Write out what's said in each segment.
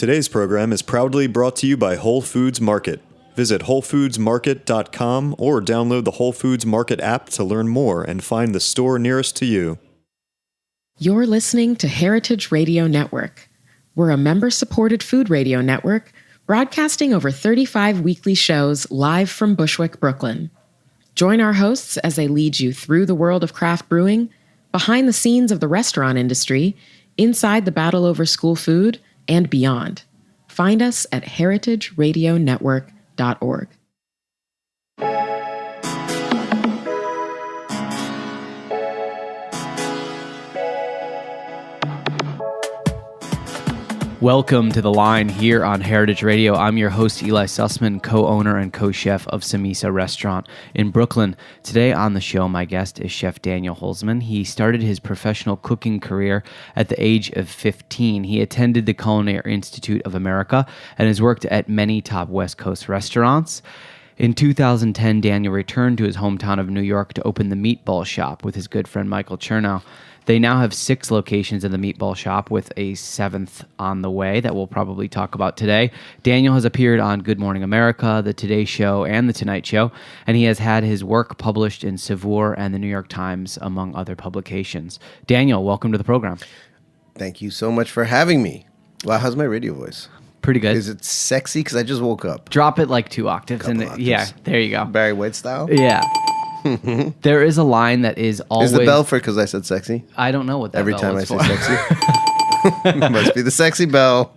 Today's program is proudly brought to you by Whole Foods Market. Visit WholeFoodsMarket.com or download the Whole Foods Market app to learn more and find the store nearest to you. You're listening to Heritage Radio Network. We're a member-supported food radio network broadcasting over 35 weekly shows live from Bushwick, Brooklyn. Join our hosts as they lead you through the world of craft brewing, behind the scenes of the restaurant industry, inside the battle over school food, and beyond. Find us at heritageradionetwork.org. Welcome to The Line here on Heritage Radio. I'm your host, Eli Sussman, co-owner and co-chef of Samisa Restaurant in Brooklyn. Today on the show, my guest is Chef Daniel Holzman. He started his professional cooking career at the age of 15. He attended the Culinary Institute of America and has worked at many top West Coast restaurants. In 2010, Daniel returned to his hometown of New York to open the Meatball Shop with his good friend Michael Chernow. They now have 6 locations in the Meatball Shop with a 7th on the way that we'll probably talk about today. Daniel has appeared on Good Morning America, The Today Show, and The Tonight Show, and he has had his work published in Saveur and The New York Times, among other publications. Daniel, welcome to the program. Thank you so much for having me. Wow, how's my radio voice? Pretty good. Is it sexy? Because I just woke up. Drop it like 2 octaves. Octaves. Yeah, there you go. Barry White style? Yeah. There is a line that is always... Is the bell for because I said sexy? I don't know what that Every bell time I is say for. sexy. Must be the sexy bell.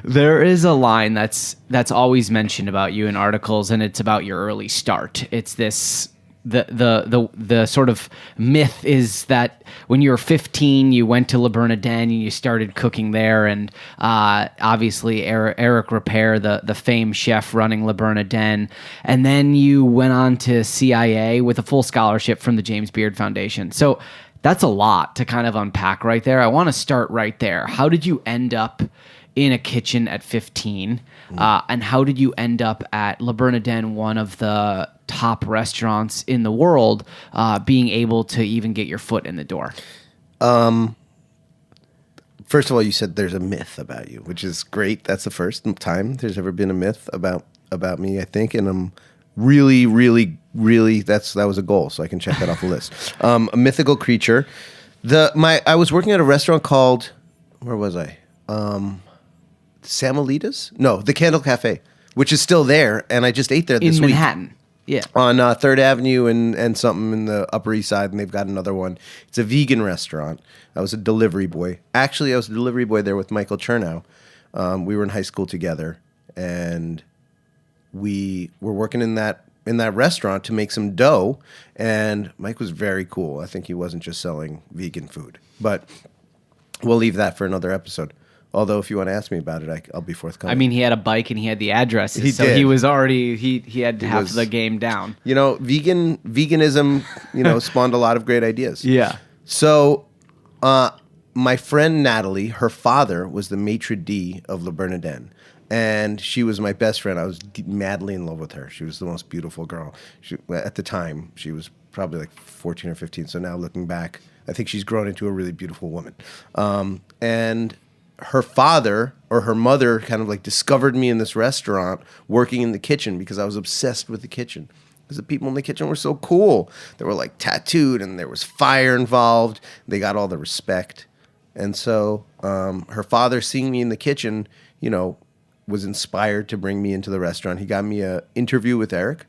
There is a line that's always mentioned about you in articles, and it's about your early start. It's this... The sort of myth is that when you were 15, you went to Bernardin and you started cooking there, and obviously Eric Repair, the famed chef running Bernardin, and then you went on to CIA with a full scholarship from the James Beard Foundation. So that's a lot to kind of unpack right there. I want to start right there. How did you end up in a kitchen at 15, and how did you end up at Bernardin, one of the top restaurants in the world, being able to even get your foot in the door? First of all, you said there's a myth about you, which is great. That's the first time there's ever been a myth about me, I think, and I'm really that was a goal, so I can check that off the list. A mythical creature. I was working at a restaurant called, where was I? Samuelita's? No, the Candle Cafe, which is still there, and I just ate there this in week. Manhattan. Yeah. On 3rd Avenue and something in the Upper East Side, and they've got another one. It's a vegan restaurant. I was a delivery boy. Actually, I was a delivery boy there with Michael Chernow. We were in high school together, and we were working in that restaurant to make some dough, and Mike was very cool. I think he wasn't just selling vegan food, but we'll leave that for another episode. Although, if you want to ask me about it, I'll be forthcoming. I mean, he had a bike and he had the addresses, He so did. he was already he had half the game down. You know, veganism, spawned a lot of great ideas. Yeah. So, my friend Natalie, her father was the maitre d' of Bernardin, and she was my best friend. I was madly in love with her. She was the most beautiful girl. At the time, she was probably like 14 or 15. So now looking back, I think she's grown into a really beautiful woman. And her father or her mother kind of like discovered me in this restaurant working in the kitchen because I was obsessed with the kitchen. Because the people in the kitchen were so cool. They were like tattooed and there was fire involved. They got all the respect. And so her father, seeing me in the kitchen, was inspired to bring me into the restaurant. He got me an interview with Eric.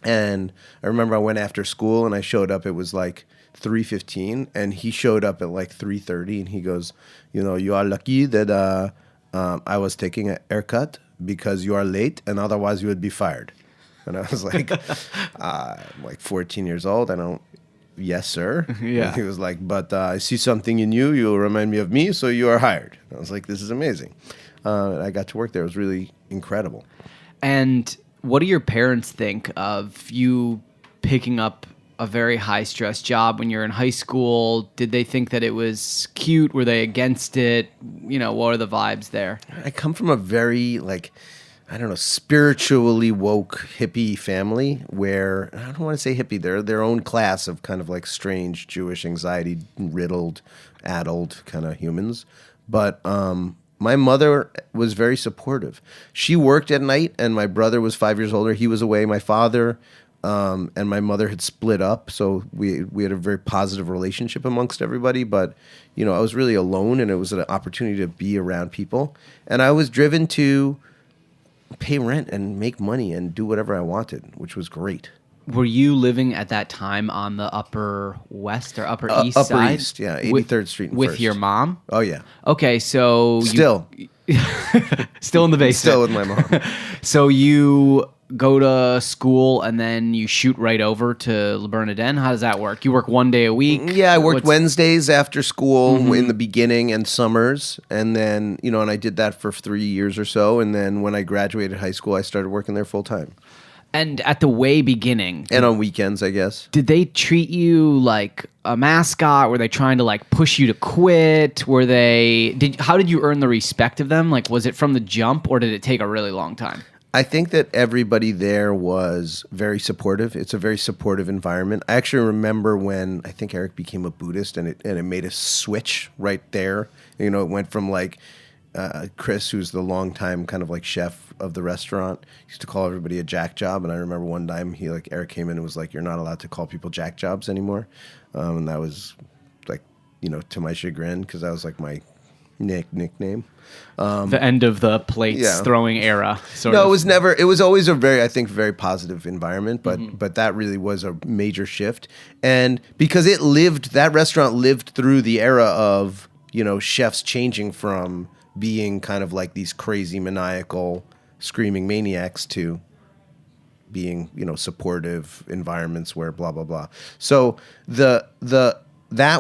And I remember I went after school and I showed up. It was like 3:15, and he showed up at like 3:30, and he goes, you are lucky that I was taking a haircut because you are late, and otherwise you would be fired. And I was like, I'm like 14 years old. Yes, sir. Yeah. And he was like, but I see something in you. You remind me of me, so you are hired. And I was like, this is amazing. I got to work there. It was really incredible. And what do your parents think of you picking up a very high-stress job when you're in high school? Did they think that it was cute? Were they against it? What are the vibes there? I come from a very, spiritually woke hippie family where, I don't want to say hippie, they're their own class of kind of like strange Jewish anxiety-riddled, addled kind of humans. But my mother was very supportive. She worked at night, and my brother was 5 years older. He was away. My father and my mother had split up, so we had a very positive relationship amongst everybody. But I was really alone, and it was an opportunity to be around people. And I was driven to pay rent and make money and do whatever I wanted, which was great. Were you living at that time on the Upper West or Upper East Upper side? East, yeah, 83rd Street and with First. your mom? Oh, yeah. Okay, so Still in the basement. Still with my mom. So you go to school and then you shoot right over to Bernardin? How does that work? You work 1 day a week? Yeah, I worked Wednesdays after school in the beginning and summers. And then, and I did that for 3 years or so. And then when I graduated high school, I started working there full time. And at the way beginning, and on weekends, I guess. Did they treat you like a mascot? Were they trying to like push you to quit? How did you earn the respect of them? Like, was it from the jump, or did it take a really long time? I think that everybody there was very supportive. It's a very supportive environment. I actually remember when I think Eric became a Buddhist, and it made a switch right there. It went from like Chris, who's the longtime kind of like chef of the restaurant, used to call everybody a jack job. And I remember one time Eric came in and was like, "You're not allowed to call people jack jobs anymore." And that was like, to my chagrin, because that was like my nickname. The end of the plates throwing era. It was always a very positive environment, but that really was a major shift. And because that restaurant lived through the era of, chefs changing from being kind of like these crazy, maniacal, screaming maniacs to being, supportive environments where blah, blah, blah. So that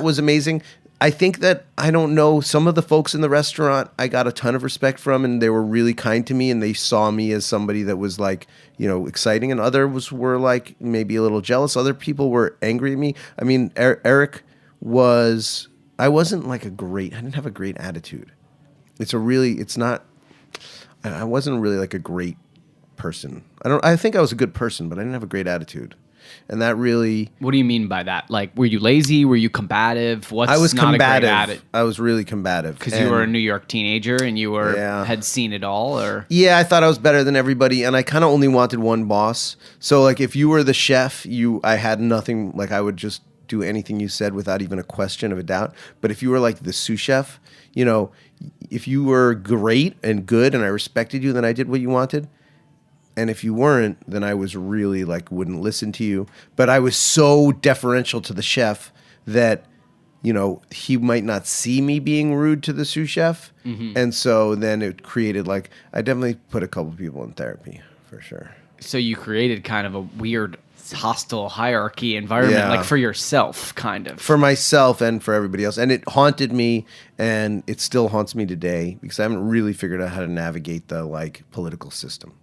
was amazing. I think that, I don't know, some of the folks in the restaurant I got a ton of respect from, and they were really kind to me, and they saw me as somebody that was like, exciting, and others were like maybe a little jealous. Other people were angry at me. I mean, Eric I didn't have a great attitude. I wasn't really like a great person. I think I was a good person, but I didn't have a great attitude. And that really... What do you mean by that? Like, were you lazy? Were you combative? I was combative. I was really combative. Because you were a New York teenager and you had seen it all, or... Yeah, I thought I was better than everybody, and I kind of only wanted one boss. So, like, if you were the chef, I had nothing... Like, I would just do anything you said without even a question of a doubt. But if you were, like, the sous chef, if you were great and good and I respected you, then I did what you wanted. And if you weren't, then I was really like wouldn't listen to you. But I was so deferential to the chef that, he might not see me being rude to the sous chef. Mm-hmm. And so then it created I definitely put a couple people in therapy for sure. So you created kind of a weird hostile hierarchy environment, like for yourself, kind of. For myself and for everybody else. And it haunted me, and it still haunts me today because I haven't really figured out how to navigate the political system.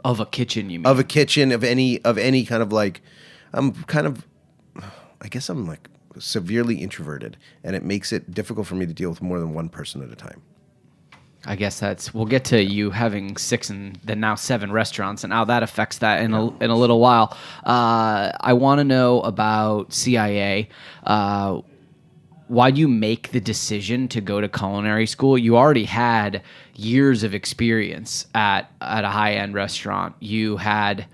Of a kitchen, you mean? Of a kitchen, of any kind of I guess I'm like severely introverted, and it makes it difficult for me to deal with more than one person at a time. I guess we'll get to you having 6 and then now 7 restaurants and how that affects that in a little while. I want to know about CIA. Why'd you make the decision to go to culinary school? You already had years of experience at a high-end restaurant. You had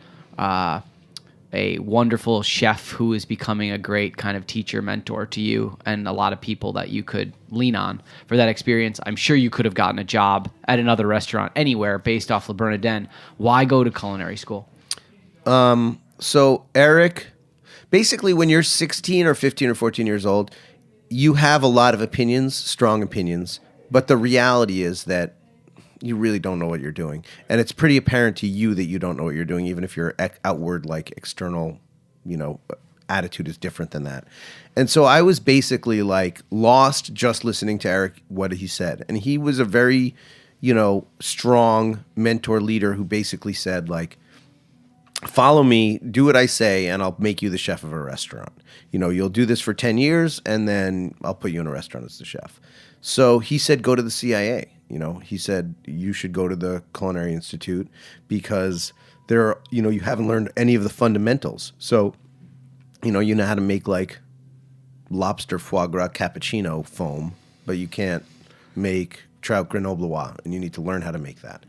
a wonderful chef who is becoming a great kind of teacher, mentor to you, and a lot of people that you could lean on for that experience. I'm sure you could have gotten a job at another restaurant anywhere based off Le Bernardin. Why go to culinary school? So Eric, basically when you're 16 or 15 or 14 years old, you have a lot of opinions, strong opinions, but the reality is that you really don't know what you're doing. And it's pretty apparent to you that you don't know what you're doing, even if your outward, external, attitude is different than that. And so I was basically, lost just listening to Eric, what he said. And he was a very, strong mentor leader who basically said, follow me, do what I say, and I'll make you the chef of a restaurant. You'll do this for 10 years, and then I'll put you in a restaurant as the chef. So he said, go to the CIA. He said, you should go to the Culinary Institute because you haven't learned any of the fundamentals. So, you know how to make lobster foie gras cappuccino foam, but you can't make trout grenoblois, and you need to learn how to make that.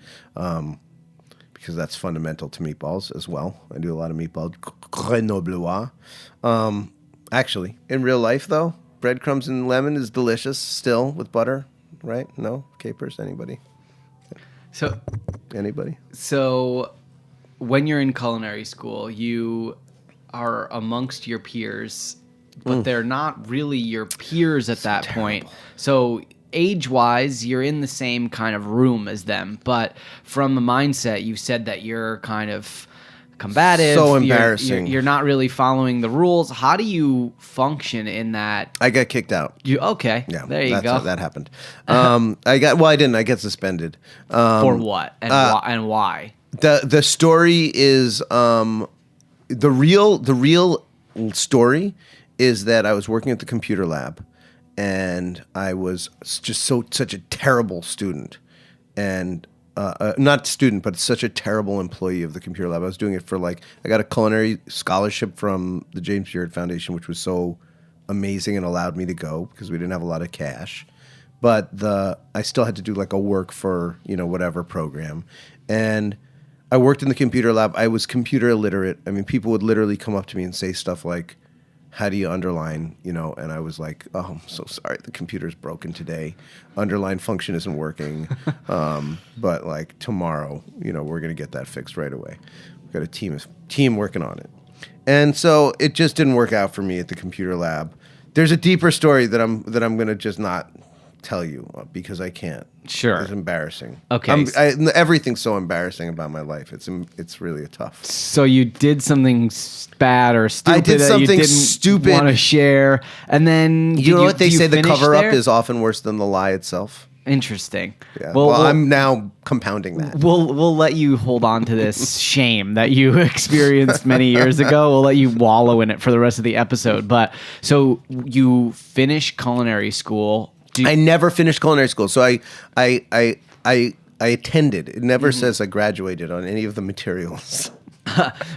Because that's fundamental to meatballs as well. I do a lot of meatballs grenoblois. Actually, in real life, though, breadcrumbs and lemon is delicious still with butter, right? No? Capers? Anybody? Anybody? So when you're in culinary school, you are amongst your peers, but they're not really your peers at that point. So age-wise, you're in the same kind of room as them, but from the mindset, you said that you're kind of combative. So embarrassing. You're not really following the rules. How do you function in that? I got kicked out. Okay. Yeah, there you go. That happened. I didn't. I got suspended. For what and why? The story is the real story is that I was working at the computer lab, and I was just such a terrible student, and not student, but such a terrible employee of the computer lab. I was doing it for I got a culinary scholarship from the James Beard Foundation, which was so amazing and allowed me to go because we didn't have a lot of cash. But I still had to do a work for whatever program, and I worked in the computer lab. I was computer illiterate. I mean, people would literally come up to me and say stuff like, how do you underline, and I was like, oh, I'm so sorry, the computer's broken today. Underline function isn't working. But tomorrow, we're going to get that fixed right away. We've got a team working on it. And so it just didn't work out for me at the computer lab. There's a deeper story that I'm going to just not tell you because I can't. Sure. It's embarrassing. Okay. Everything's so embarrassing about my life. It's really tough. So you did something bad or stupid. I did something that you didn't stupid. Want to share, and then you know what they say? The cover up there? is often worse than the lie itself. Interesting. Yeah. Well, I'm now compounding that. We'll let you hold on to this shame that you experienced many years ago. We'll let you wallow in it for the rest of the episode. But so you finish culinary school. I never finished culinary school, so I attended. It never says I graduated on any of the materials.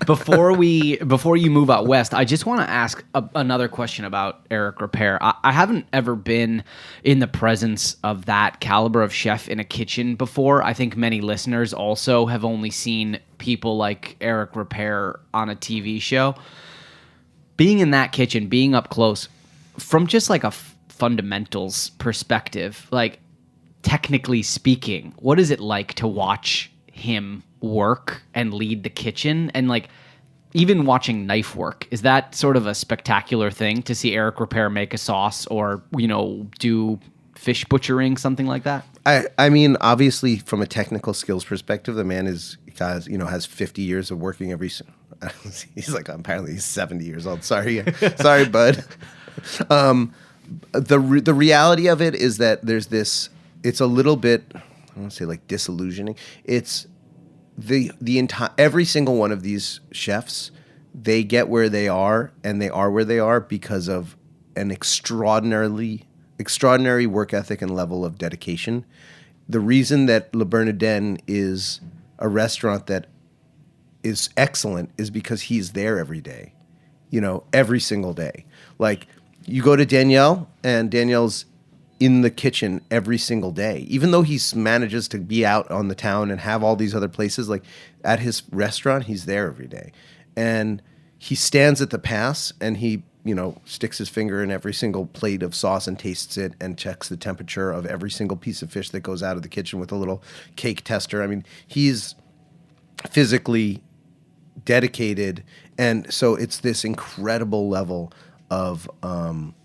Before you move out west, I just want to ask another question about Eric Ripert. I haven't ever been in the presence of that caliber of chef in a kitchen before. I think many listeners also have only seen people like Eric Ripert on a TV show. Being in that kitchen, being up close, from just a fundamentals perspective, technically speaking, what is it like to watch him work and lead the kitchen? And even watching knife work, is that sort of a spectacular thing to see Eric Ripert make a sauce or do fish butchering, something like that? I mean, obviously from a technical skills perspective, the man has 50 years of working he's apparently he's 70 years old. Sorry bud. The reality of it is that there's this. It's a little bit, I don't want to say disillusioning. It's the entire every single one of these chefs. They get where they are, and they are where they are because of an extraordinary work ethic and level of dedication. The reason that Le Bernardin is a restaurant that is excellent is because he's there every day, every single day. You go to Daniel, and Daniel's in the kitchen every single day. Even though he manages to be out on the town and have all these other places, at his restaurant, he's there every day. And he stands at the pass, and he, sticks his finger in every single plate of sauce and tastes it and checks the temperature of every single piece of fish that goes out of the kitchen with a little cake tester. I mean, he's physically dedicated, and so it's this incredible level of I'm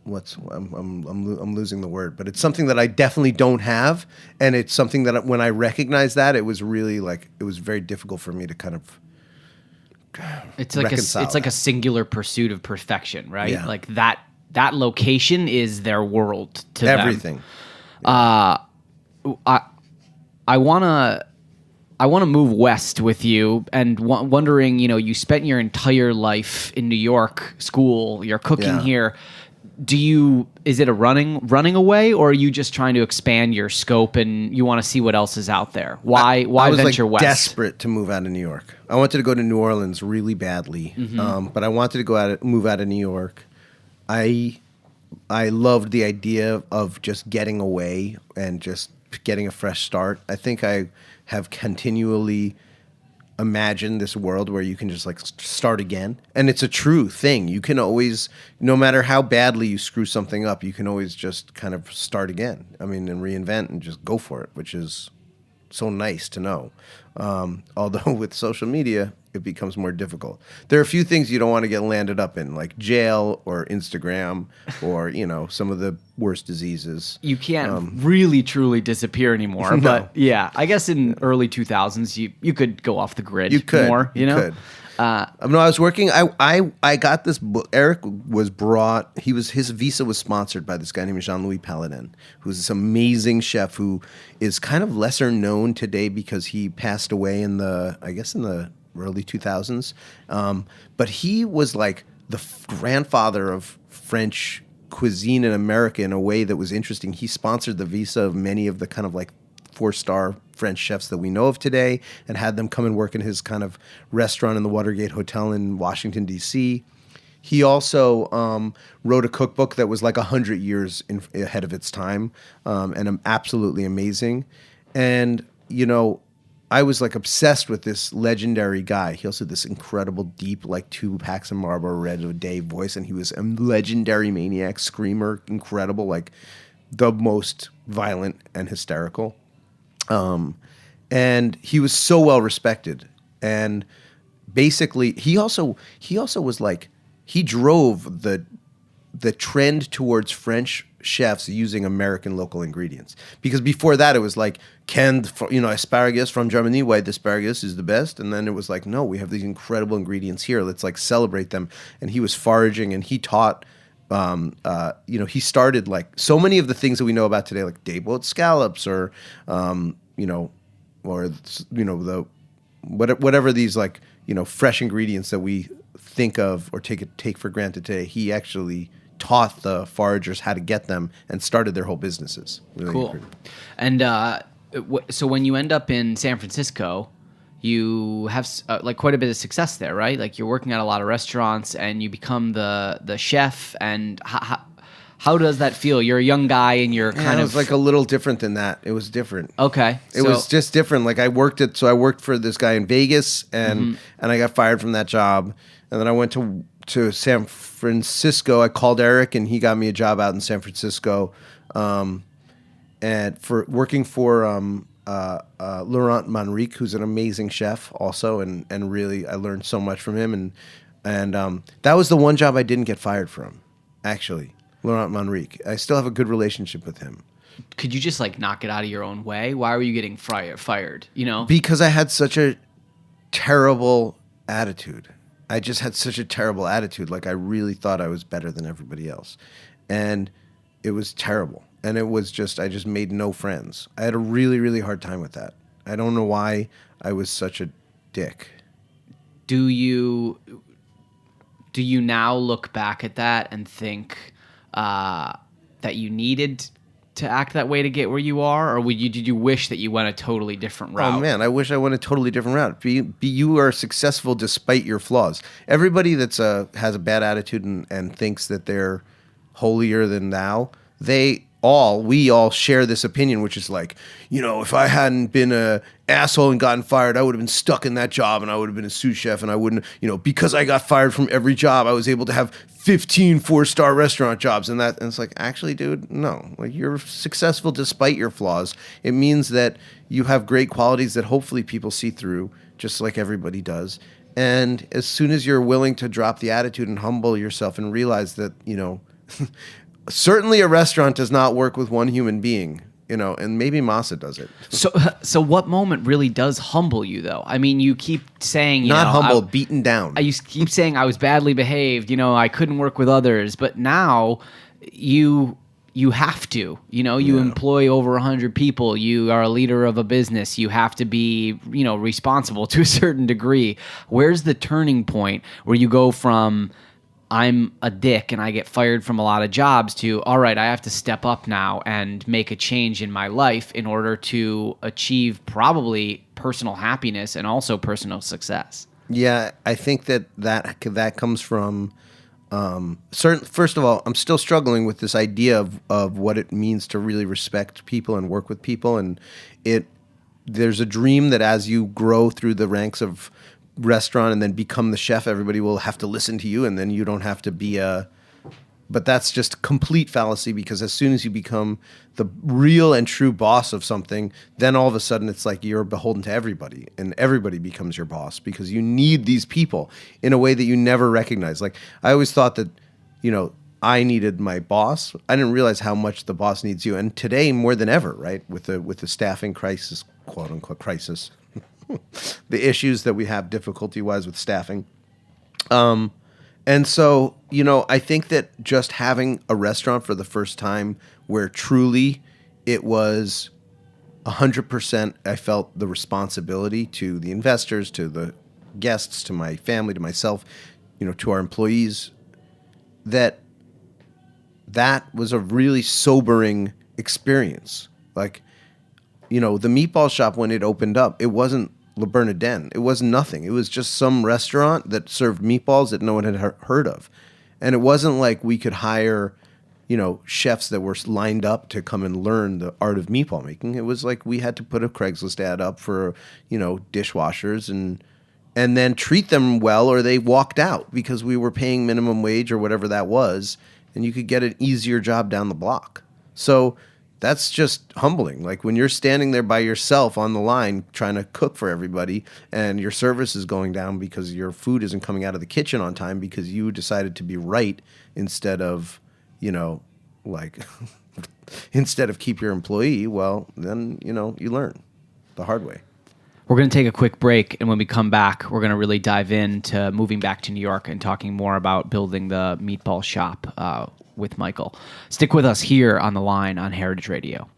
losing the word, but it's something that I definitely don't have, and it's something that when I recognized that, it was really it was very difficult for me to kind of reconcile. It's like a singular pursuit of perfection, right? Yeah. That location is their world to everything. Them. I want to move west with you, and wondering, you spent your entire life in New York, school, you're cooking here. Is it a running away, or are you just trying to expand your scope and you want to see what else is out there? Why venture west? I was desperate to move out of New York. I wanted to go to New Orleans really badly, but I wanted to move out of New York. I I loved the idea of just getting away and just getting a fresh start. I think I have continually imagined this world where you can just like start again. And it's a true thing. You can always, no matter how badly you screw something up, you can always just kind of start again. I mean, and reinvent and just go for it, which is so nice to know. Although with social media, it becomes more difficult. There are a few things you don't want to get landed up in, like jail or Instagram or, some of the worst diseases. You can't really truly disappear anymore. No. But yeah, I guess in early 2000s, you could go off the grid more, you know? Could. No, I was working. I got this book. Eric was brought. His visa was sponsored by this guy named Jean-Louis Paladin, who's this amazing chef who is kind of lesser known today because he passed away in the early 2000s. But he was like the grandfather of French cuisine in America in a way that was interesting. He sponsored the visa of many of the kind of like 4-star French chefs that we know of today and had them come and work in his kind of restaurant in the Watergate Hotel in Washington, D.C. He also wrote a cookbook that was like 100 years ahead of its time and absolutely amazing. And, I was like obsessed with this legendary guy. He also had this incredible deep, like 2 packs of Marlboro Red a day voice. And he was a legendary maniac, screamer, incredible, like the most violent and hysterical. And he was so well respected. And basically he also was like, he drove the trend towards French chefs using American local ingredients. Because before that, it was like canned, asparagus from Germany, white asparagus is the best. And then it was like, no, we have these incredible ingredients here. Let's like celebrate them. And he was foraging and he taught, he started like so many of the things that we know about today, like day boat scallops or, whatever these like, fresh ingredients that we think of or take for granted today. He actually taught the foragers how to get them and started their whole businesses. Really cool. incredible. And so when you end up in San Francisco, you have like quite a bit of success there, right? Like you're working at a lot of restaurants and you become the chef. And how does that feel? You're a young guy and you're kind of... It was like a little different than that. It was different. Okay. It was just different. Like I worked for this guy in Vegas and I got fired from that job. And then I went to San Francisco. I called Eric and he got me a job out in San Francisco. And for working for Laurent Manrique, who's an amazing chef also. And really, I learned so much from him. And that was the one job I didn't get fired from, actually. Laurent Manrique. I still have a good relationship with him. Could you just like knock it out of your own way? Why were you getting fired? Because I had such a terrible attitude. I just had such a terrible attitude. Like I really thought I was better than everybody else. And it was terrible. And it was just, I just made no friends. I had a really, really hard time with that. I don't know why I was such a dick. Do you now look back at that and think that you needed to act that way to get where you are, or did you wish that you went a totally different route? Oh man, I wish I went a totally different route. You are successful despite your flaws. Everybody that's has a bad attitude and thinks that they're holier than thou, we all share this opinion, which is like, if I hadn't been a asshole and gotten fired, I would have been stuck in that job and I would have been a sous chef and I wouldn't, because I got fired from every job, I was able to have 15 4-star restaurant jobs and it's like, actually, dude, no, like you're successful despite your flaws. It means that you have great qualities that hopefully people see through, just like everybody does. And as soon as you're willing to drop the attitude and humble yourself and realize that, certainly a restaurant does not work with one human being, and maybe Masa does it. So what moment really does humble you, though? I mean, you keep saying... beaten down. You keep saying I was badly behaved, I couldn't work with others, but now you have to, you employ over 100 people, you are a leader of a business, you have to be, responsible to a certain degree. Where's the turning point where you go from... I'm a dick and I get fired from a lot of jobs to, all right, I have to step up now and make a change in my life in order to achieve probably personal happiness and also personal success? Yeah, I think that comes from First of all, I'm still struggling with this idea of what it means to really respect people and work with people. And there's a dream that as you grow through the ranks of restaurant and then become the chef, everybody will have to listen to you, and then you don't have to be but that's just complete fallacy, because as soon as you become the real and true boss of something, then all of a sudden it's like you're beholden to everybody, and everybody becomes your boss because you need these people in a way that you never recognize. Like, I always thought that, I needed my boss. I didn't realize how much the boss needs you. And today, more than ever, right, with the staffing crisis, quote unquote crisis, the issues that we have difficulty-wise with staffing. And so, I think that just having a restaurant for the first time where truly it was 100%, I felt the responsibility to the investors, to the guests, to my family, to myself, to our employees, that was a really sobering experience. Like, the Meatball Shop, when it opened up, it wasn't Le Bernardin. It was nothing. It was just some restaurant that served meatballs that no one had heard of. And it wasn't like we could hire, chefs that were lined up to come and learn the art of meatball making. It was like we had to put a Craigslist ad up for, dishwashers and then treat them well, or they walked out because we were paying minimum wage or whatever that was, and you could get an easier job down the block. So that's just humbling. Like, when you're standing there by yourself on the line trying to cook for everybody, and your service is going down because your food isn't coming out of the kitchen on time because you decided to be right instead of, instead of keep your employee, well, then, you learn the hard way. We're going to take a quick break, and when we come back, we're going to really dive into moving back to New York and talking more about building the Meatball Shop with Michael. Stick with us here on The Line on Heritage Radio.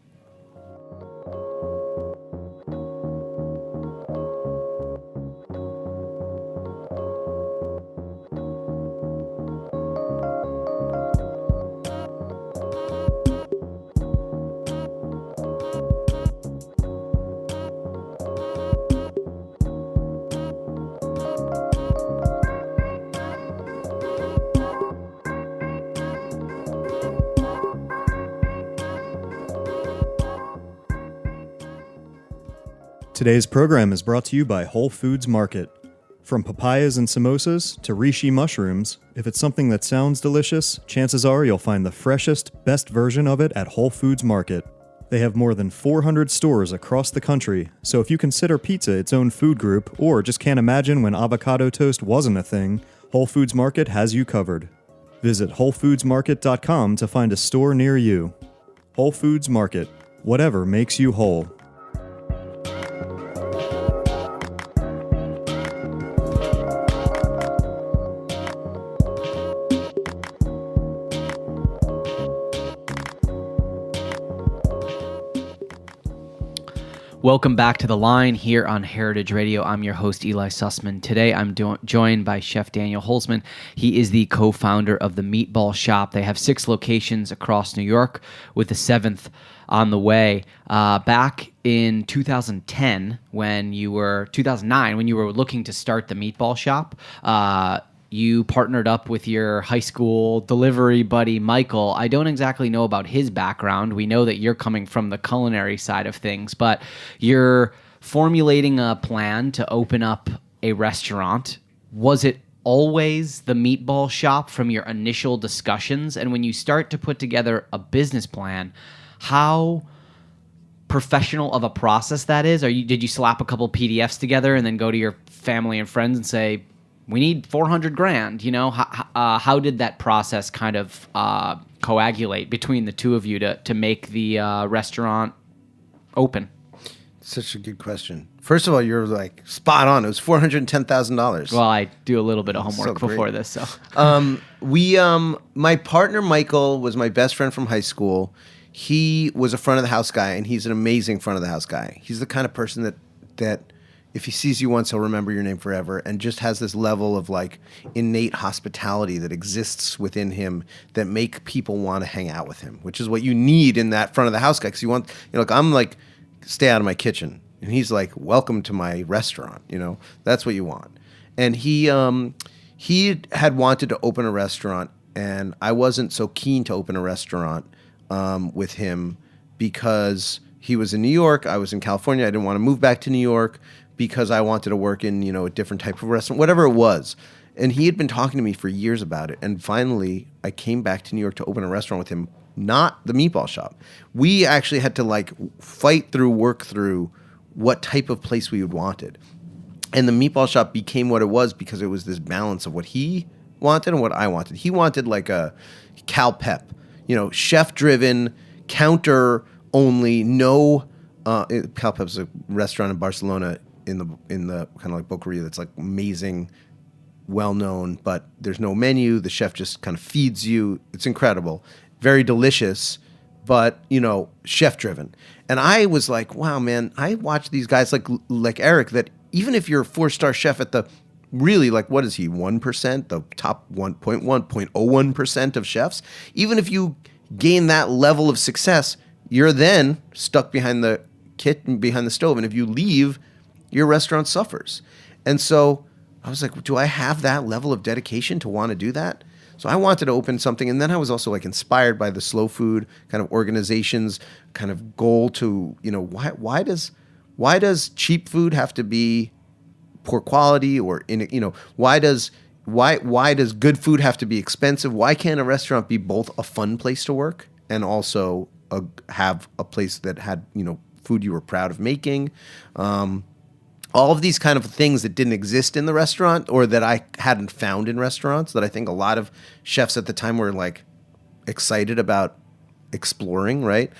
Today's program is brought to you by Whole Foods Market. From papayas and samosas to reishi mushrooms, if it's something that sounds delicious, chances are you'll find the freshest, best version of it at Whole Foods Market. They have more than 400 stores across the country, so if you consider pizza its own food group or just can't imagine when avocado toast wasn't a thing, Whole Foods Market has you covered. Visit WholeFoodsMarket.com to find a store near you. Whole Foods Market. Whatever makes you whole. Welcome back to The Line here on Heritage Radio. I'm your host, Eli Sussman. Today, I'm joined by Chef Daniel Holzman. He is the co-founder of the Meatball Shop. They have 6 locations across New York, with the 7th on the way. Back in 2009, when you were looking to start the Meatball Shop, you partnered up with your high school delivery buddy, Michael. I don't exactly know about his background. We know that you're coming from the culinary side of things, but you're formulating a plan to open up a restaurant. Was it always the Meatball Shop from your initial discussions? And when you start to put together a business plan, how professional of a process that is? Did you slap a couple PDFs together and then go to your family and friends and say, we need $400,000, how did that process kind of coagulate between the two of you to make the restaurant open? Such a good question. First of all, you're like spot on. It was $410,000. Well, I do a little bit of homework before this. So, my partner Michael was my best friend from high school. He was a front of the house guy, and he's an amazing front of the house guy. He's the kind of person that if he sees you once, he'll remember your name forever, and just has this level of like innate hospitality that exists within him that make people want to hang out with him, which is what you need in that front of the house guy. Because you want, I'm like, stay out of my kitchen, and he's like, welcome to my restaurant. That's what you want. And he he had wanted to open a restaurant, and I wasn't so keen to open a restaurant with him because he was in New York. I was in California. I didn't want to move back to New York because I wanted to work in, a different type of restaurant, whatever it was. And he had been talking to me for years about it. And finally, I came back to New York to open a restaurant with him, not the Meatball Shop. We actually had to work through what type of place we wanted. And the Meatball Shop became what it was because it was this balance of what he wanted and what I wanted. He wanted like a Cal Pep, chef-driven, counter-only, no... Cal Pep's a restaurant in Barcelona in the kind of like Boqueria that's like amazing, well-known, but there's no menu. The chef just kind of feeds you. It's incredible. Very delicious, but, chef-driven. And I was like, wow, man, I watch these guys like Eric that even if you're a 4-star chef at the really, what is he, 1%, the top 0.1% of chefs, even if you gain that level of success, you're then stuck behind the behind the stove. And if you leave, your restaurant suffers. And so I was like, do I have that level of dedication to want to do that? So I wanted to open something. And then I was also inspired by the slow food kind of organization's kind of goal to, why does cheap food have to be poor quality or why does good food have to be expensive? Why can't a restaurant be both a fun place to work and also have a place that had food you were proud of making? All of these kind of things that didn't exist in the restaurant or that I hadn't found in restaurants that I think a lot of chefs at the time were excited about exploring, right?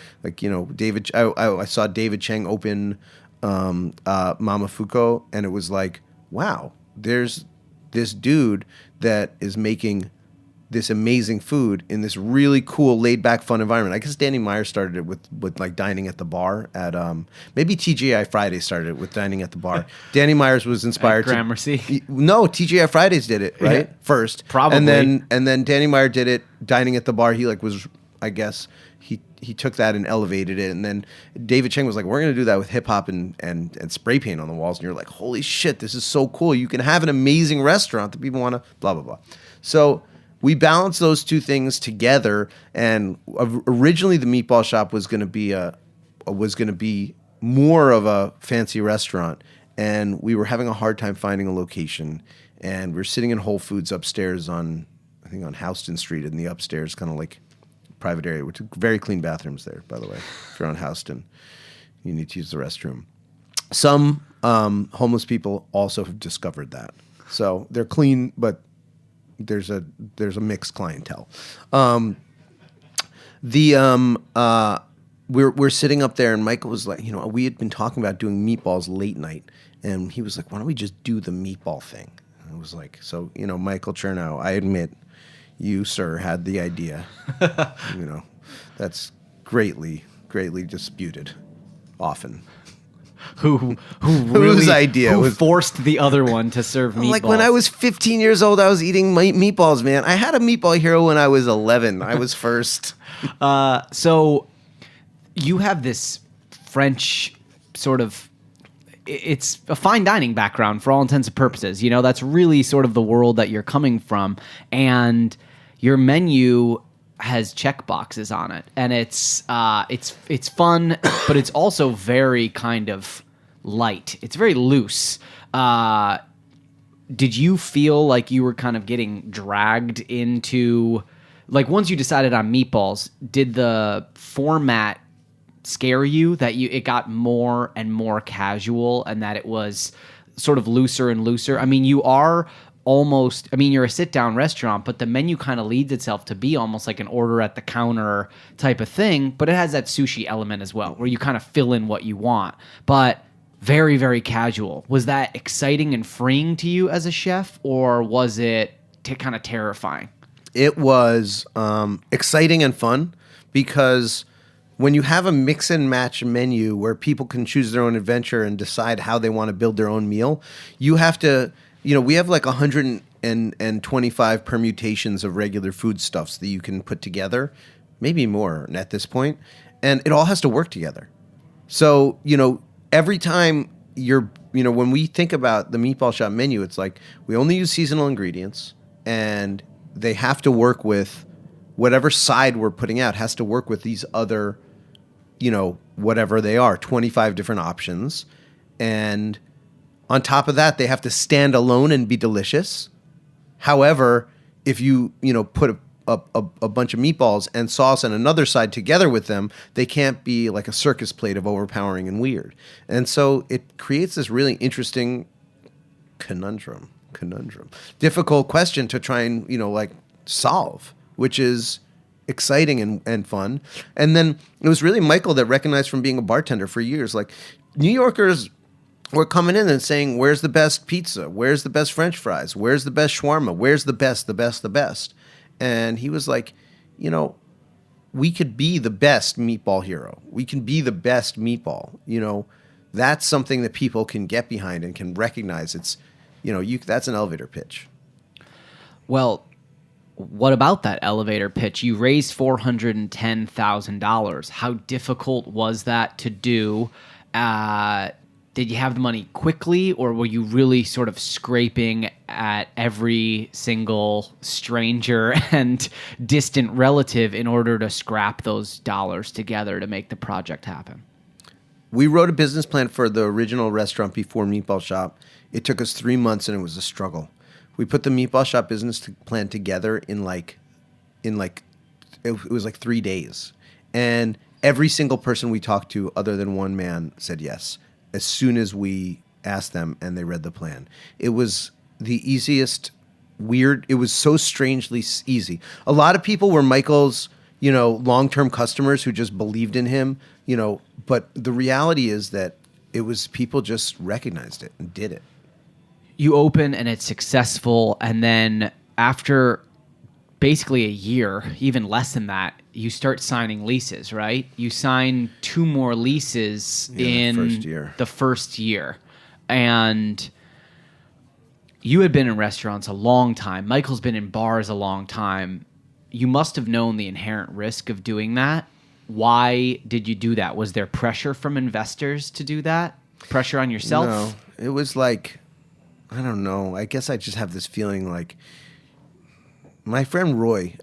David, I saw David Chang open Mama Fuko, and it was like, wow, there's this dude that is making this amazing food in this really cool, laid-back, fun environment. I guess Danny Meyer started it with dining at the bar at maybe TGI Fridays started it with dining at the bar. Danny Myers was inspired. Gramercy. No, TGI Fridays did it right first, probably, and then Danny Meyer did it dining at the bar. He was, I guess. He took that and elevated it, and then David Chang was like, we're going to do that with hip-hop and spray paint on the walls, and you're like, holy shit, this is so cool. You can have an amazing restaurant that people want to blah, blah, blah. So we balanced those two things together, and originally the Meatball Shop was going to be more of a fancy restaurant, and we were having a hard time finding a location, and we were sitting in Whole Foods upstairs on Houston Street in the upstairs kind of private area, which is very clean bathrooms there, by the way. If you're on Houston, you need to use the restroom. Some homeless people also have discovered that, so they're clean, but there's a mixed clientele. We're sitting up there, and Michael was like, we had been talking about doing meatballs late night, and he was like, why don't we just do the meatball thing? And I was like, so Michael Chernow, I admit, you, sir, had the idea. That's greatly disputed, often. Whose idea who was forced the other one to serve meatballs? When I was 15 years old, I was eating meatballs, man. I had a meatball hero when I was 11. I was first. So you have this French sort of, it's a fine dining background for all intents and purposes. That's really sort of the world that you're coming from. And your menu has check boxes on it. And it's fun, but it's also very kind of light. It's very loose. Did you feel like you were kind of getting dragged into, once you decided on meatballs, did the format scare you that it got more and more casual and that it was sort of looser and looser? I mean, you're a sit-down restaurant, but the menu kind of leads itself to be almost like an order at the counter type of thing, but it has that sushi element as well, where you kind of fill in what you want, but very, very casual. Was that exciting and freeing to you as a chef, or was it kind of terrifying? It was exciting and fun because when you have a mix and match menu where people can choose their own adventure and decide how they want to build their own meal, you have to, we have 125 permutations of regular foodstuffs that you can put together, maybe more at this point, and it all has to work together. So, every time when we think about the Meatball Shop menu, it's like we only use seasonal ingredients, and they have to work with whatever side we're putting out has to work with these other, whatever they are, 25 different options. And on top of that, they have to stand alone and be delicious. However, if you put a bunch of meatballs and sauce on another side together with them, they can't be like a circus plate of overpowering and weird. And so it creates this really interesting conundrum, difficult question to try and, solve, which is exciting and fun. And then it was really Michael that recognized from being a bartender for years, like New Yorkers were coming in and saying, where's the best pizza? Where's the best French fries? Where's the best shawarma? Where's the best? And he was like, we could be the best meatball hero. We can be the best meatball. That's something that people can get behind and can recognize. It's, that's an elevator pitch. Well, what about that elevator pitch? You raised $410,000. How difficult was that to do? Did you have the money quickly, or were you really sort of scraping at every single stranger and distant relative in order to scrap those dollars together to make the project happen? We wrote a business plan for the original restaurant before Meatball Shop. It took us 3 months, and it was a struggle. We put the Meatball Shop business plan together it was like 3 days. And every single person we talked to, other than one man, said yes as soon as we asked them and they read the plan. It was the easiest, it was so strangely easy. A lot of people were Michael's, long-term customers who just believed in him, but the reality is that it was people just recognized it and did it. You open and it's successful, and then after basically a year, even less than that, you start signing leases, right? You sign 2 more leases in the first year. And you had been in restaurants a long time. Michael's been in bars a long time. You must have known the inherent risk of doing that. Why did you do that? Was there pressure from investors to do that? Pressure on yourself? No, it was like, I don't know. I guess I just have this feeling like my friend Roy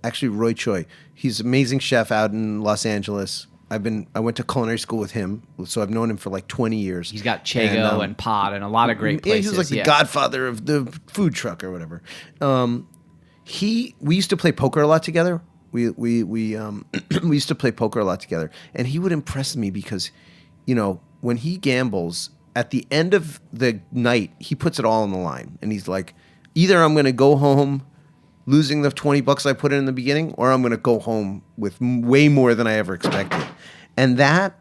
Choi, he's an amazing chef out in Los Angeles. I went to culinary school with him, so I've known him for like 20 years. He's got Chago and Pod and a lot of great places. He was like the godfather of the food truck or whatever. We used to play poker a lot together. We used to play poker a lot together, and he would impress me because, when he gambles, at the end of the night, he puts it all on the line, and he's like, either I'm going to go home losing the $20 I put in the beginning, or I'm going to go home with way more than I ever expected. And that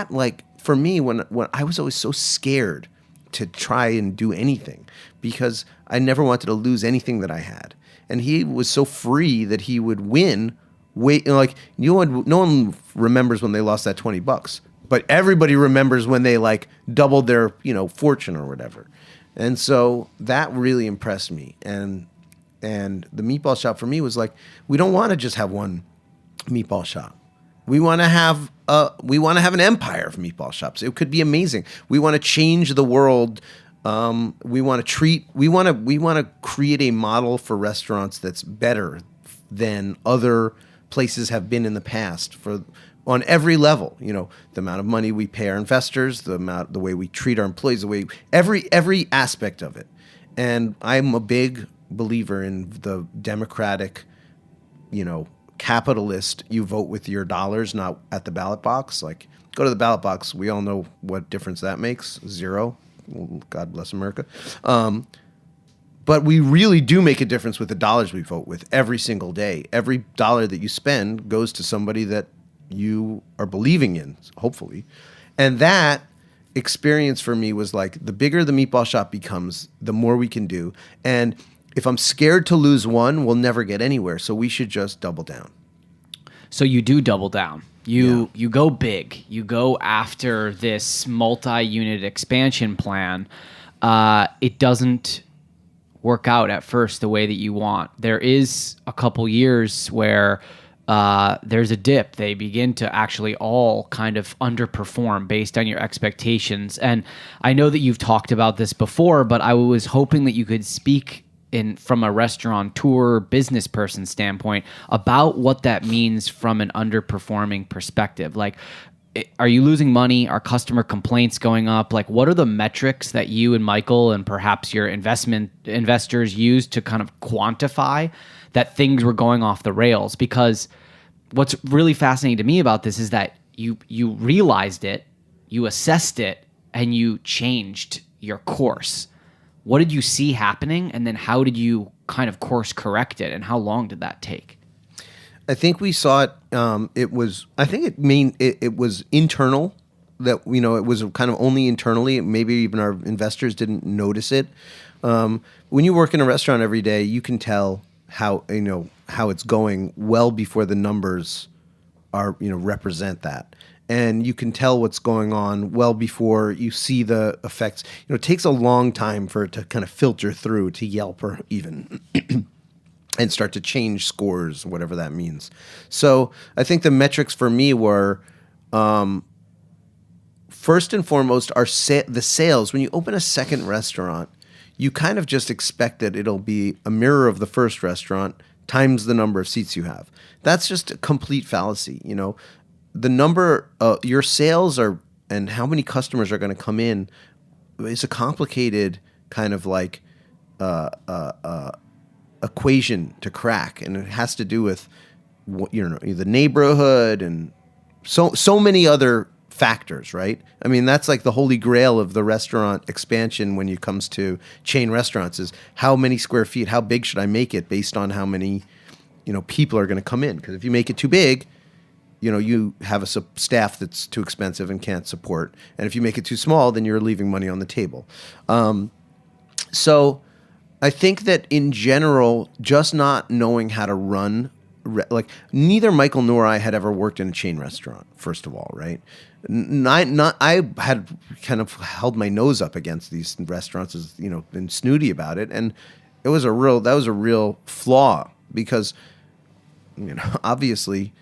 like, for me, when I was always so scared to try and do anything because I never wanted to lose anything that I had. And he was so free that he would win. No one remembers when they lost that $20, but everybody remembers when they like doubled their, fortune or whatever. And so that really impressed me. And the Meatball Shop for me was like, we don't want to just have one Meatball Shop. We want to have an empire of meatball shops. It could be amazing. We want to change the world. We want to create a model for restaurants that's better than other places have been in the past on every level. The amount of money we pay our investors, the way we treat our employees, the way every aspect of it. And I'm a big believer in the democratic, capitalist, you vote with your dollars, not at the ballot box. Like, go to the ballot box. We all know what difference that makes. 0. God bless America. But we really do make a difference with the dollars we vote with every single day. Every dollar that you spend goes to somebody that you are believing in, hopefully. And that experience for me was like, the bigger the Meatball Shop becomes, the more we can do. And if I'm scared to lose one, we'll never get anywhere. So we should just double down. So you do double down. You go big. You go after this multi-unit expansion plan. It doesn't work out at first the way that you want. There is a couple years where there's a dip. They begin to actually all kind of underperform based on your expectations. And I know that you've talked about this before, but I was hoping that you could speak from a restaurateur business person standpoint about what that means from an underperforming perspective. Like, are you losing money? Are customer complaints going up? Like, what are the metrics that you and Michael and perhaps your investors use to kind of quantify that things were going off the rails? Because what's really fascinating to me about this is that you realized it, you assessed it, and you changed your course. What did you see happening, and then how did you kind of course correct it, and how long did that take? I think we saw it. It was internal. That it was kind of only internally. Maybe even our investors didn't notice it. When you work in a restaurant every day, you can tell how it's going well before the numbers are represent that. And you can tell what's going on well before you see the effects. It takes a long time for it to kind of filter through to Yelp or even and start to change scores, whatever that means. So I think the metrics for me were, first and foremost, the sales. When you open a second restaurant, you kind of just expect that it'll be a mirror of the first restaurant times the number of seats you have. That's just a complete fallacy. The number, your sales are, and how many customers are going to come in is a complicated kind of like equation to crack, and it has to do with the neighborhood and so many other factors, right? I mean, that's like the holy grail of the restaurant expansion when it comes to chain restaurants is how many square feet, how big should I make it based on how many people are going to come in? Because if you make it too big, you have a staff that's too expensive and can't support. And if you make it too small, then you're leaving money on the table. So I think that in general, just not knowing how to run, like neither Michael nor I had ever worked in a chain restaurant, first of all, right? I had kind of held my nose up against these restaurants, as been snooty about it. And that was a real flaw because, obviously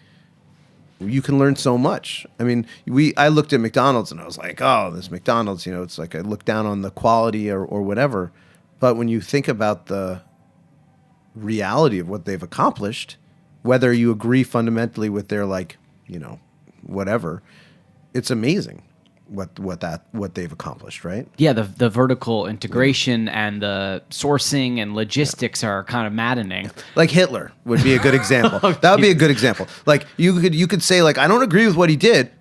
you can learn so much. I mean, I looked at McDonald's and I was like, oh, this McDonald's, it's like I look down on the quality or whatever. But when you think about the reality of what they've accomplished, whether you agree fundamentally with their whatever, it's amazing what they've accomplished, right? Yeah, the vertical integration and the sourcing and logistics are kind of maddening. Like Hitler would be a good example. That would be a good example. Like you could say like I don't agree with what he did,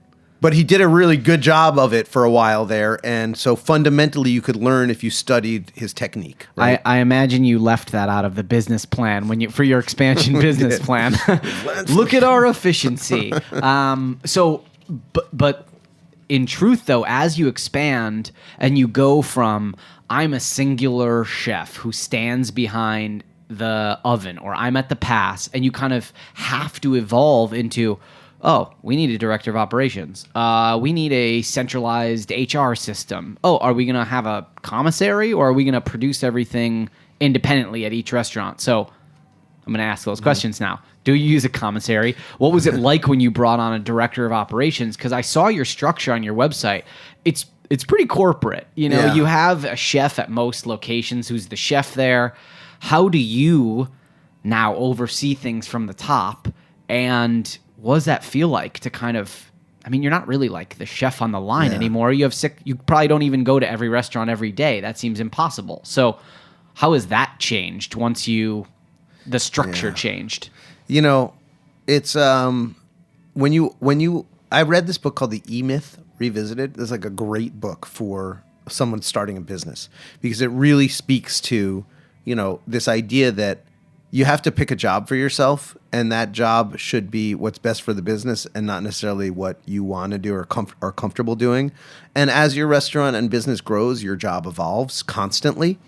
but he did a really good job of it for a while there, and so fundamentally you could learn if you studied his technique. Right? I imagine you left that out of the business plan for your expansion business plan. Look at our efficiency. But in truth, though, as you expand and you go from I'm a singular chef who stands behind the oven, or I'm at the pass, and you kind of have to evolve into, oh, we need a director of operations. We need a centralized HR system. Oh, are we going to have a commissary, or are we going to produce everything independently at each restaurant? So I'm going to ask those questions now. Do you use a commissary? What was it like when you brought on a director of operations? Because I saw your structure on your website. It's pretty corporate. You have a chef at most locations who's the chef there. How do you now oversee things from the top? And what does that feel like to kind of, I mean, you're not really like the chef on the line anymore. You probably don't even go to every restaurant every day. That seems impossible. So how has that changed once the structure changed? It's when you I read this book called The E-Myth Revisited. It's like a great book for someone starting a business because it really speaks to, this idea that you have to pick a job for yourself, and that job should be what's best for the business and not necessarily what you want to do or are comfortable doing. And as your restaurant and business grows, your job evolves constantly.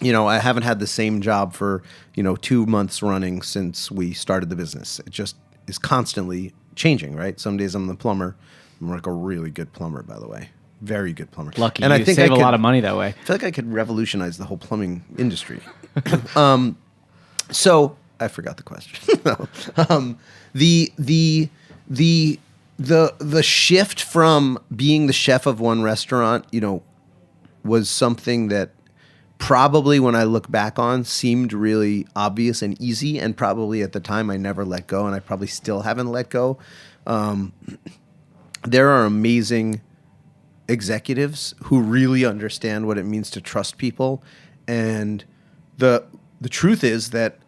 I haven't had the same job for, 2 months running since we started the business. It just is constantly changing, right? Some days I'm the plumber. I'm like a really good plumber, by the way. Very good plumber. Lucky. And I think save a lot of money that way. I feel like I could revolutionize the whole plumbing industry. So I forgot the question. No. The shift from being the chef of one restaurant, was something that probably when I look back on seemed really obvious and easy, and probably at the time I never let go, and I probably still haven't let go. There are amazing executives who really understand what it means to trust people, and the truth is that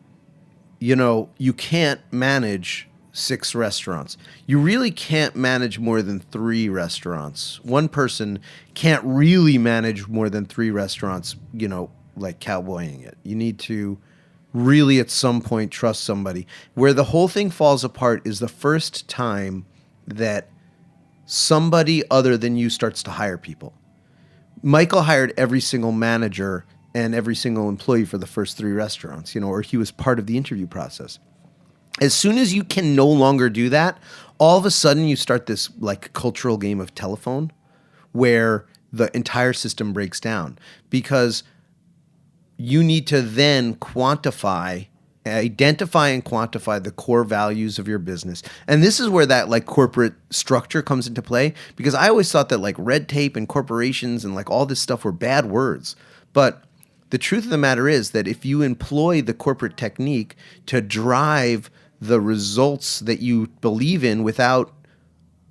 you can't manage 6 restaurants. You really can't manage more than 3 restaurants. One person can't really manage more than 3 restaurants, like cowboying it. You need to really at some point trust somebody. Where the whole thing falls apart is the first time that somebody other than you starts to hire people. Michael hired every single manager and every single employee for the first 3 restaurants, or he was part of the interview process. As soon as you can no longer do that, all of a sudden you start this like cultural game of telephone where the entire system breaks down, because you need to then identify and quantify the core values of your business. And this is where that like corporate structure comes into play, because I always thought that like red tape and corporations and like all this stuff were bad words. But the truth of the matter is that if you employ the corporate technique to drive the results that you believe in without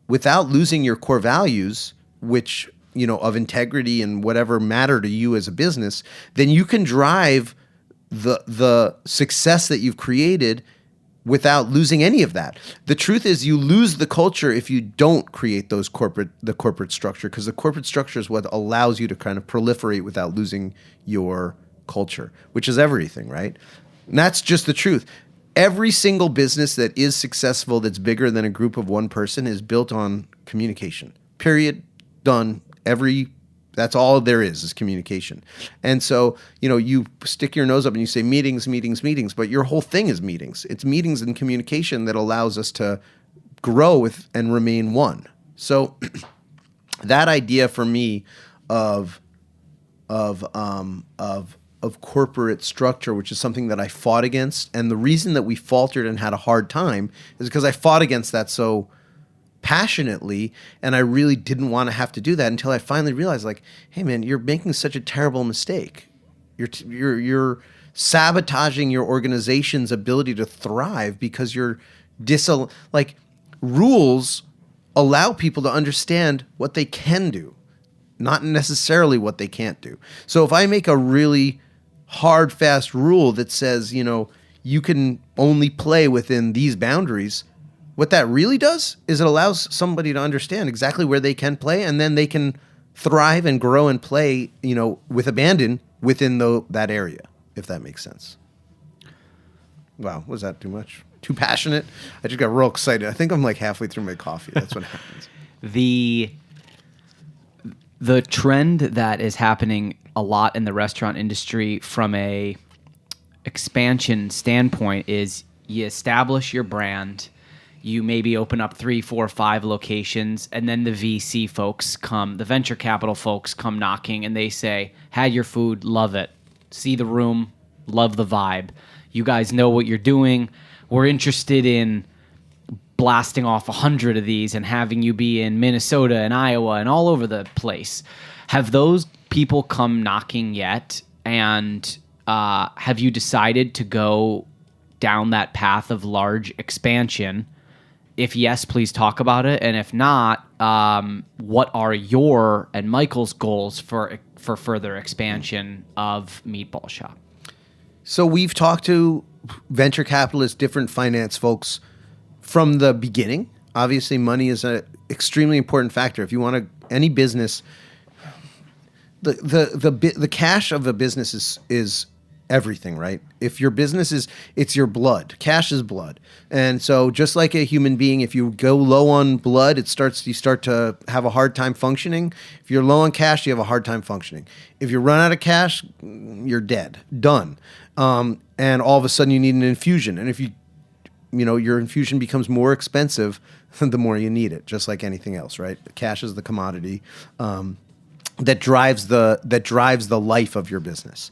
losing your core values, which, of integrity and whatever matter to you as a business, then you can drive the success that you've created without losing any of that. The truth is you lose the culture if you don't create the corporate structure, because the corporate structure is what allows you to kind of proliferate without losing your culture, which is everything, right? And that's just the truth. Every single business that is successful that's bigger than a group of one person is built on communication. Period. Done. That's all there is communication. And so, you stick your nose up and you say meetings, meetings, meetings, but your whole thing is meetings. It's meetings and communication that allows us to grow and remain one. So that idea for me of corporate structure, which is something that I fought against. And the reason that we faltered and had a hard time is because I fought against that so passionately, and I really didn't want to have to do that until I finally realized, like, hey man, you're making such a terrible mistake. You're sabotaging your organization's ability to thrive because you're rules allow people to understand what they can do, not necessarily what they can't do. So if I make a really hard, fast rule that says, you can only play within these boundaries, what that really does is it allows somebody to understand exactly where they can play, and then they can thrive and grow and play, with abandon within that area, if that makes sense. Wow, was that too much? Too passionate? I just got real excited. I think I'm like halfway through my coffee. That's what happens. The trend that is happening a lot in the restaurant industry from a expansion standpoint is you establish your brand, you maybe open up 3, 4, 5 locations, and then the VC folks the venture capital folks come knocking and they say, had your food, love it, see the room, love the vibe. You guys know what you're doing. We're interested in blasting off 100 of these and having you be in Minnesota and Iowa and all over the place. Have those people come knocking yet? And have you decided to go down that path of large expansion? If yes, please talk about it. And if not, what are your and Michael's goals for further expansion of Meatball Shop? So we've talked to venture capitalists, different finance folks from the beginning. Obviously, money is an extremely important factor. If you want any business, the cash of a business is everything, right? If your business it's your blood. Cash is blood. And so just like a human being, if you go low on blood, you start to have a hard time functioning. If you're low on cash, you have a hard time functioning. If you run out of cash, you're dead. Done. And all of a sudden you need an infusion. And if your infusion becomes more expensive, the more you need it, just like anything else, right? Cash is the commodity that drives the life of your business.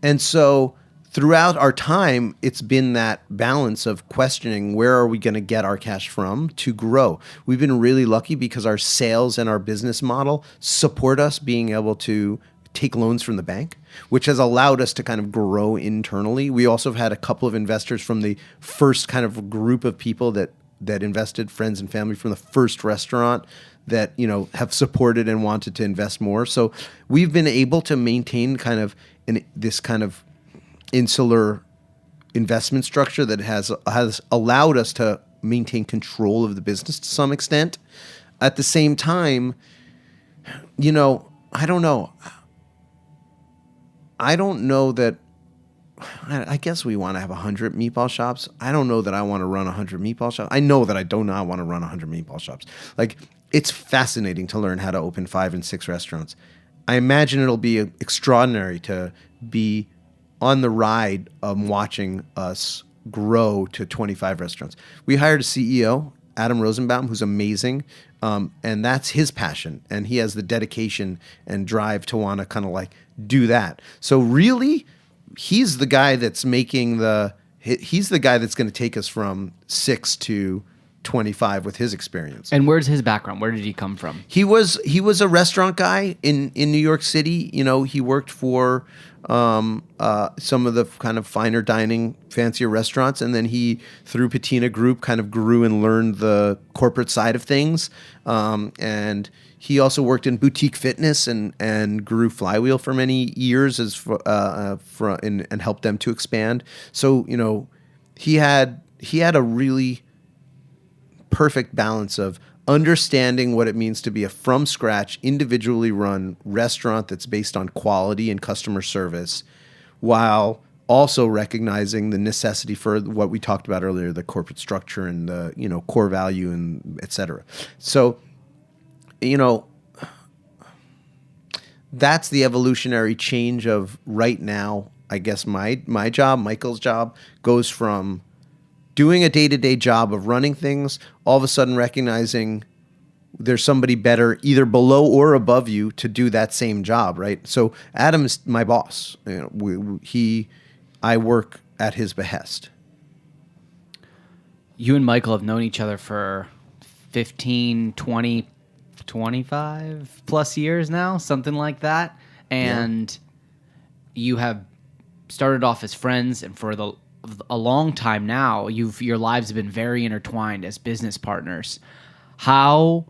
And so throughout our time, it's been that balance of questioning where are we going to get our cash from to grow. We've been really lucky because our sales and our business model support us being able to take loans from the bank, which has allowed us to kind of grow internally. We also have had a couple of investors from the first kind of group of people that invested, friends and family from the first restaurant that, have supported and wanted to invest more. So we've been able to maintain kind of this kind of insular investment structure that has allowed us to maintain control of the business to some extent. At the same time, I don't know. I don't know that. I guess we want to have 100 meatball shops. I don't know that I want to run 100 meatball shops. I know that I do not want to run 100 meatball shops. Like, it's fascinating to learn how to open 5 and 6 restaurants. I imagine it'll be extraordinary to be on the ride of watching us grow to 25 restaurants. We hired a CEO, Adam Rosenbaum, who's amazing, and that's his passion, and he has the dedication and drive to want to kind of like do that. So really, he's the guy that's he's the guy that's going to take us from 6 to 25 with his experience. And where's his background? Where did he come from? He was a restaurant guy in New York City. He worked for some of the kind of finer dining, fancier restaurants, and then he, through Patina Group, kind of grew and learned the corporate side of things. And he also worked in boutique fitness and grew Flywheel for many years and helped them to expand. So he had a really perfect balance of understanding what it means to be a from scratch, individually run restaurant that's based on quality and customer service, while also recognizing the necessity for what we talked about earlier, the corporate structure and the core value and et cetera. So that's the evolutionary change of right now. I guess my job, Michael's job, goes from doing a day-to-day job of running things, all of a sudden recognizing there's somebody better either below or above you to do that same job, right? So Adam's my boss. I work at his behest. You and Michael have known each other for 15, 20, 25 plus years now, something like that. And you have started off as friends, and for a long time now, your lives have been very intertwined as business partners. How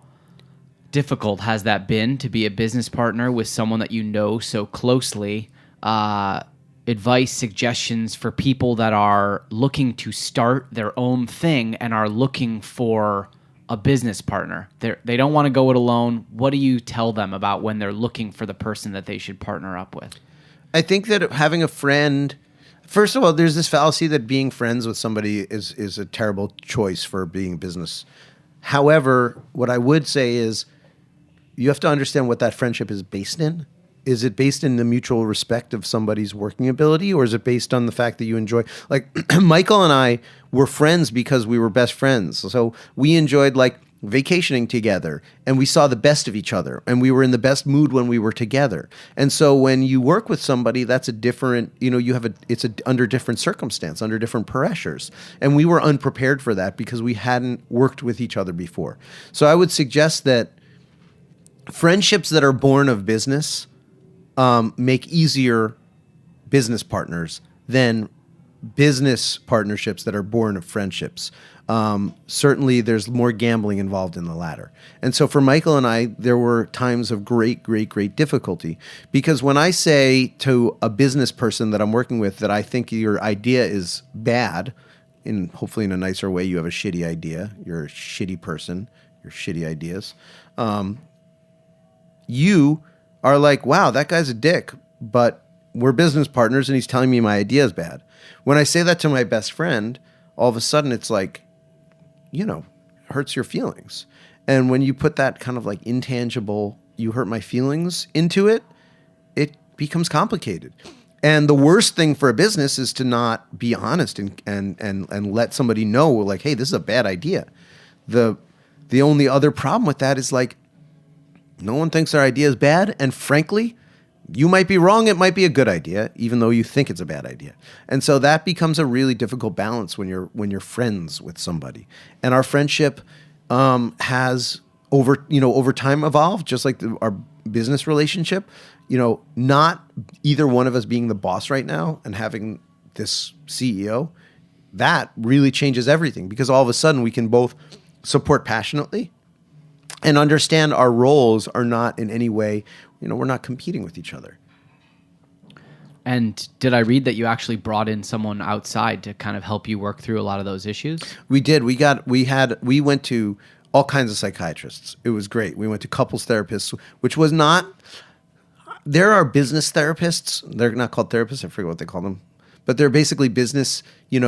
difficult has that been to be a business partner with someone that you know so closely? Advice, suggestions for people that are looking to start their own thing and are looking for a business partner. They don't want to go it alone. What do you tell them about when they're looking for the person that they should partner up with? I think that having a friend, first of all, there's this fallacy that being friends with somebody is a terrible choice for being business. However, what I would say is you have to understand what that friendship is based in. Is it based in the mutual respect of somebody's working ability, or is it based on the fact that you enjoy? Like Michael and I were friends because we were best friends. So we enjoyed like vacationing together, and we saw the best of each other, and we were in the best mood when we were together. And so when you work with somebody, that's a different, it's under different circumstance, under different pressures. And we were unprepared for that because we hadn't worked with each other before. So I would suggest that friendships that are born of business make easier business partners than business partnerships that are born of friendships. Certainly there's more gambling involved in the latter. And so for Michael and I, there were times of great, great, great difficulty, because when I say to a business person that I'm working with that I think your idea is bad, hopefully in a nicer way, you have a shitty idea, you're a shitty person, you're shitty ideas, you are like, wow, that guy's a dick, but we're business partners and he's telling me my idea is bad. When I say that to my best friend, all of a sudden it's like, hurts your feelings. And when you put that kind of like intangible, you hurt my feelings into it, it becomes complicated. And the worst thing for a business is to not be honest and let somebody know, like, hey, this is a bad idea. The only other problem with that is like, no one thinks their idea is bad. And frankly, You might be wrong. It might be a good idea, even though you think it's a bad idea. And so that becomes a really difficult balance when you're friends with somebody. And our friendship has over time evolved, just like our business relationship. Not either one of us being the boss right now and having this CEO, that really changes everything, because all of a sudden we can both support passionately and understand our roles are not in any way, we're not competing with each other. And did I read that you actually brought in someone outside to kind of help you work through a lot of those issues? We did. We went to all kinds of psychiatrists. It was great. We went to couples therapists, which was not, there are business therapists. They're not called therapists. I forget what they call them, but they're basically business, they're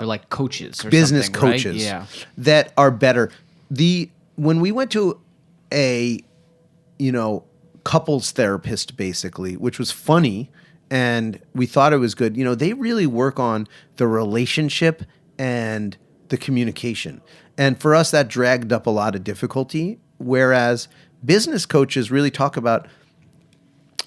like coaches or business something, coaches, right? Yeah, that are better. When we went to a, couples therapist, basically, which was funny, and we thought it was good. They really work on the relationship and the communication. And for us, that dragged up a lot of difficulty, whereas business coaches really talk about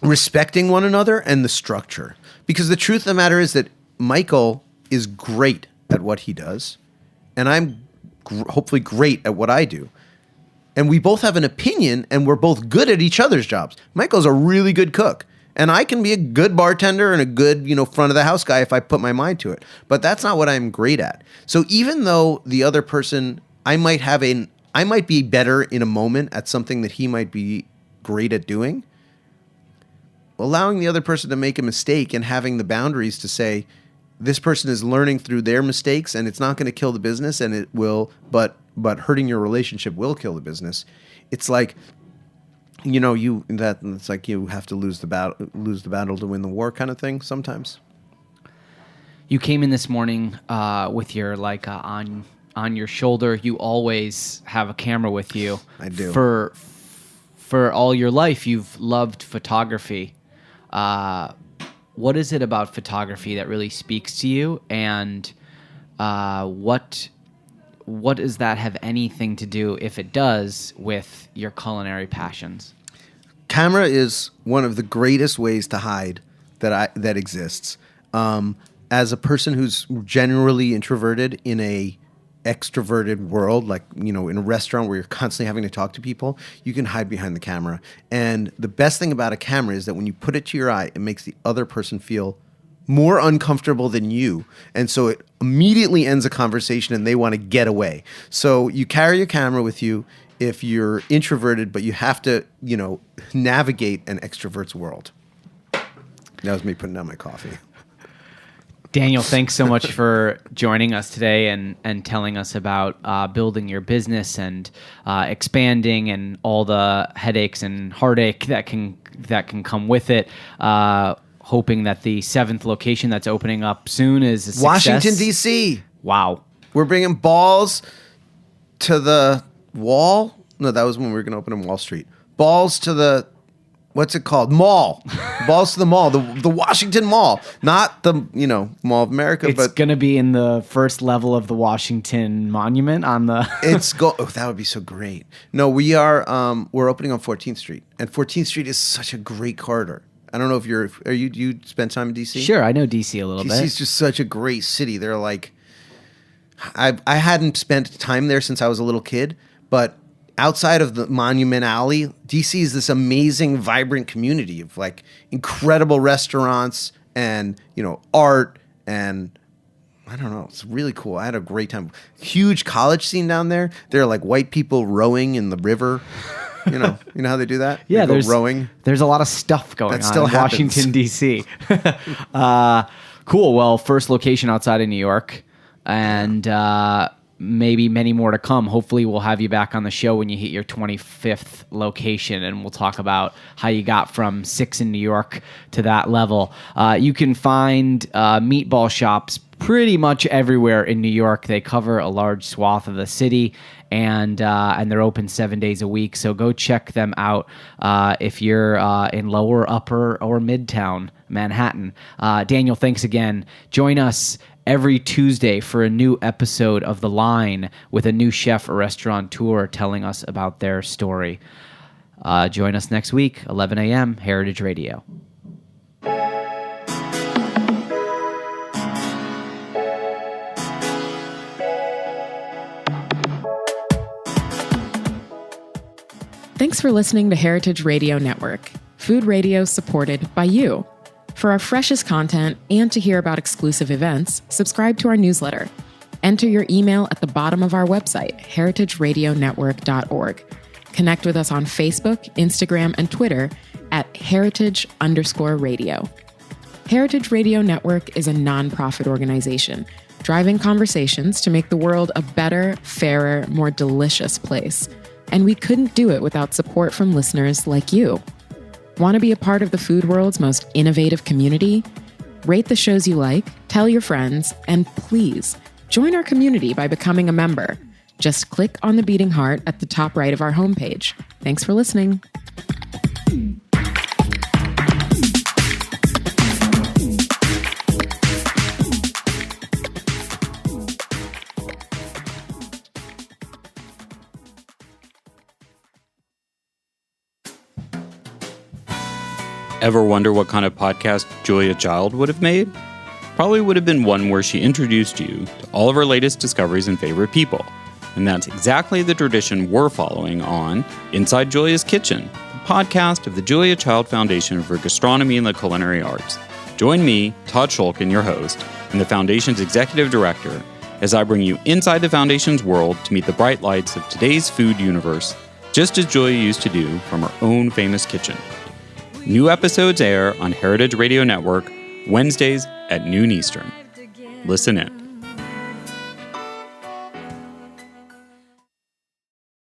respecting one another and the structure. Because the truth of the matter is that Michael is great at what he does, and I'm hopefully great at what I do. And we both have an opinion, and we're both good at each other's jobs. Michael's a really good cook, and I can be a good bartender and a good, front of the house guy if I put my mind to it. But that's not what I'm great at. So even though the other person, I might be better in a moment at something that he might be great at doing, allowing the other person to make a mistake and having the boundaries to say, this person is learning through their mistakes, and it's not going to kill the business, and it will, but hurting your relationship will kill the business. It's like, it's like you have to lose the battle to win the war kind of thing sometimes. You came in this morning with your on your shoulder. You always have a camera with you. I do. For all your life, you've loved photography. What is it about photography that really speaks to you, and what does that have anything to do, if it does, with your culinary passions? Camera is one of the greatest ways to hide that exists. As a person who's generally introverted in a extroverted world, like, in a restaurant where you're constantly having to talk to people, you can hide behind the camera. And the best thing about a camera is that when you put it to your eye, it makes the other person feel more uncomfortable than you. And so it immediately ends a conversation and they want to get away. So you carry your camera with you if you're introverted, but you have to, navigate an extrovert's world. That was me putting down my coffee. Daniel, thanks so much for joining us today and telling us about building your business and expanding and all the headaches and heartache that can come with it. Hoping that the 7th location that's opening up soon is a success. Washington, D.C. Wow. We're bringing balls to the wall. No, that was when we were going to open in Wall Street. Balls to the... What's it called? Mall. Balls to the mall. The Washington Mall. Not the, Mall of America. It's going to be in the first level of the Washington Monument on the... that would be so great. No, we're opening on 14th Street. And 14th Street is such a great corridor. I don't know if do you spend time in D.C.? Sure, I know D.C. a little bit. D.C. is just such a great city. They're like... I hadn't spent time there since I was a little kid, but... outside of the Monument Alley, DC is this amazing, vibrant community of like incredible restaurants and, art, and I don't know, it's really cool. I had a great time. Huge college scene down there. There are like white people rowing in the river. You know how they do that? Yeah, there's rowing. There's a lot of stuff going on in happens. Washington, D.C. Cool. Well, first location outside of New York, and maybe many more to come. Hopefully we'll have you back on the show when you hit your 25th location, and we'll talk about how you got from 6 in New York to that level. You can find Meatball Shops pretty much everywhere in New York. They cover a large swath of the city, and they're open 7 days a week. So go check them out if you're in lower, upper, or midtown Manhattan. Daniel, thanks again. Join us every Tuesday for a new episode of The Line with a new chef or restaurateur telling us about their story. Join us next week, 11 a.m., Heritage Radio. Thanks for listening to Heritage Radio Network, food radio supported by you. For our freshest content and to hear about exclusive events, subscribe to our newsletter. Enter your email at the bottom of our website, heritageradionetwork.org. Connect with us on Facebook, Instagram, and Twitter at heritage_radio. Heritage Radio Network is a nonprofit organization driving conversations to make the world a better, fairer, more delicious place. And we couldn't do it without support from listeners like you. Want to be a part of the food world's most innovative community? Rate the shows you like, tell your friends, and please join our community by becoming a member. Just click on the beating heart at the top right of our homepage. Thanks for listening. Ever wonder what kind of podcast Julia Child would have made? Probably would have been one where she introduced you to all of her latest discoveries and favorite people. And that's exactly the tradition we're following on Inside Julia's Kitchen, the podcast of the Julia Child Foundation for Gastronomy and the Culinary Arts. Join me, Todd Shulkin, your host, and the Foundation's executive director, as I bring you inside the Foundation's world to meet the bright lights of today's food universe, just as Julia used to do from her own famous kitchen. New episodes air on Heritage Radio Network Wednesdays at noon Eastern. Listen in.